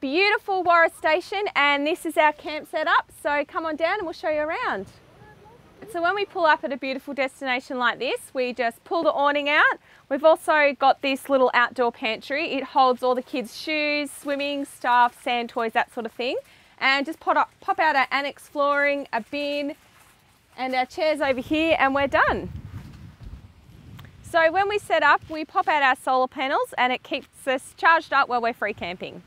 beautiful Warra Station, and this is our camp setup. So come on down and we'll show you around. So when we pull up at a beautiful destination like this, we just pull the awning out. We've also got this little outdoor pantry. It holds all the kids' shoes, swimming stuff, sand toys, that sort of thing. And just pop out our annex flooring, a bin, and our chairs over here, and we're done. So when we set up, we pop out our solar panels and it keeps us charged up while we're free camping.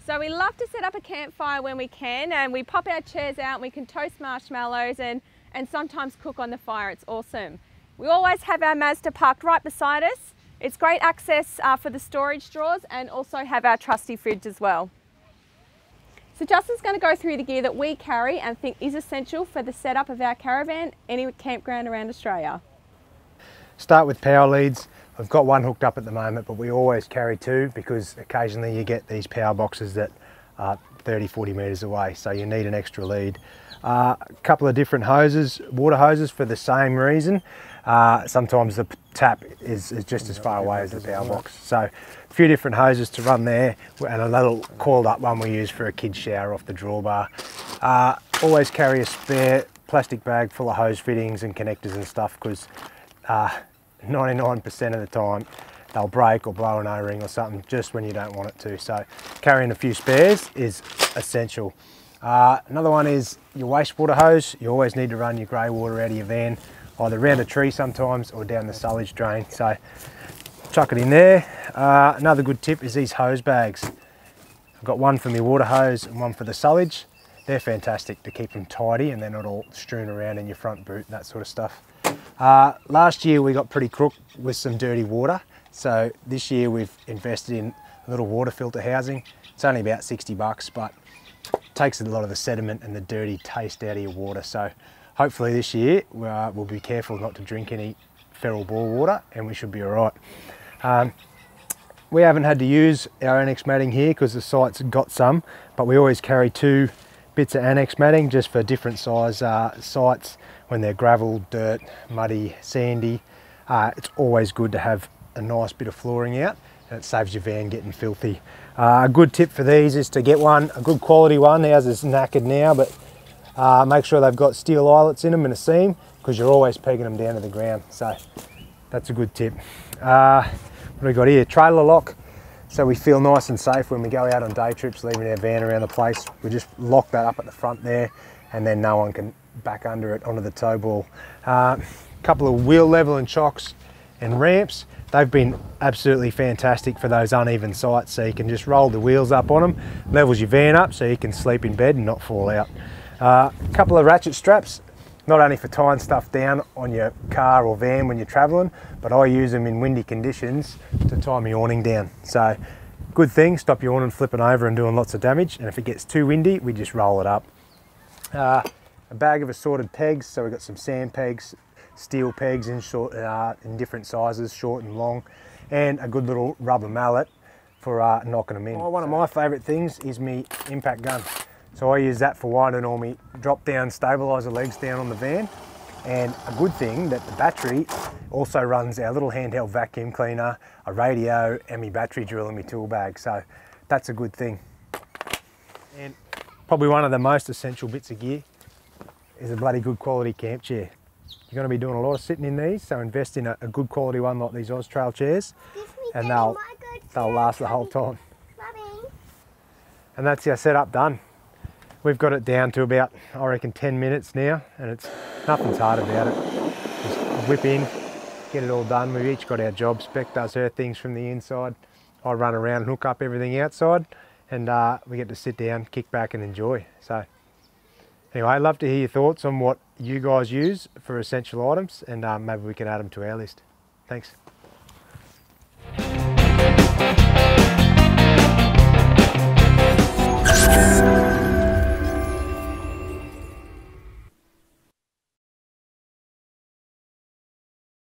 So we love to set up a campfire when we can, and we pop our chairs out and we can toast marshmallows and sometimes cook on the fire. It's awesome. We always have our Mazda parked right beside us. It's great access for the storage drawers, and also have our trusty fridge as well. So Justin's going to go through the gear that we carry and think is essential for the setup of our caravan any campground around Australia. Start with power leads. I've got one hooked up at the moment, but we always carry two because occasionally you get these power boxes that are 30-40 metres away, so you need an extra lead. A couple of different hoses, water hoses, for the same reason. Sometimes the tap is just as far away as the power box, so a few different hoses to run there, and a little coiled up one we use for a kid's shower off the drawbar. Always carry a spare plastic bag full of hose fittings and connectors and stuff, because 99% of the time they'll break or blow an O-ring or something just when you don't want it to, so carrying a few spares is essential. Another one is your wastewater hose. You always need to run your grey water out of your van, either around a tree sometimes or down the sullage drain, so chuck it in there. Another good tip is these hose bags. I've got one for my water hose and one for the sullage. They're fantastic to keep them tidy and they're not all strewn around in your front boot and that sort of stuff. Last year we got pretty crook with some dirty water, so this year we've invested in a little water filter housing. It's only about 60 bucks, but takes a lot of the sediment and the dirty taste out of your water, so hopefully this year we'll be careful not to drink any feral bore water and we should be alright. We haven't had to use our annex matting here because the site's got some, but we always carry two bits of annex matting just for different size sites when they're gravel, dirt, muddy, sandy. It's always good to have a nice bit of flooring out, and it saves your van getting filthy. A good tip for these is to get one, a good quality one. Ours is knackered now, but make sure they've got steel eyelets in them and a seam, because you're always pegging them down to the ground, so that's a good tip. What do we got here? Trailer lock, so we feel nice and safe when we go out on day trips, leaving our van around the place. We just lock that up at the front there, and then no one can back under it onto the tow ball. Couple of wheel leveling chocks and ramps. They've been absolutely fantastic for those uneven sites, so you can just roll the wheels up on them, levels your van up so you can sleep in bed and not fall out. A couple of ratchet straps, not only for tying stuff down on your car or van when you're traveling, but I use them in windy conditions to tie my awning down. So good thing, stop your awning flipping over and doing lots of damage, and if it gets too windy, we just roll it up. A bag of assorted pegs, so we've got some sand pegs, steel pegs in different sizes, short and long, and a good little rubber mallet for knocking them in. One of my favourite things is my impact gun. So I use that for winding all my drop down stabiliser legs down on the van. And a good thing that the battery also runs our little handheld vacuum cleaner, a radio, and my battery drill in my tool bag. So that's a good thing. And probably one of the most essential bits of gear is a bloody good quality camp chair. You're going to be doing a lot of sitting in these, so invest in a good quality one like these Austrail chairs, and they'll last the whole time. And that's our setup done. We've got it down to about, I reckon, 10 minutes now, and nothing's hard about it. Just whip in, get it all done. We've each got our jobs. Beck does her things from the inside. I run around and hook up everything outside, and we get to sit down, kick back and enjoy. So anyway, I'd love to hear your thoughts on what you guys use for essential items, and maybe we can add them to our list. Thanks.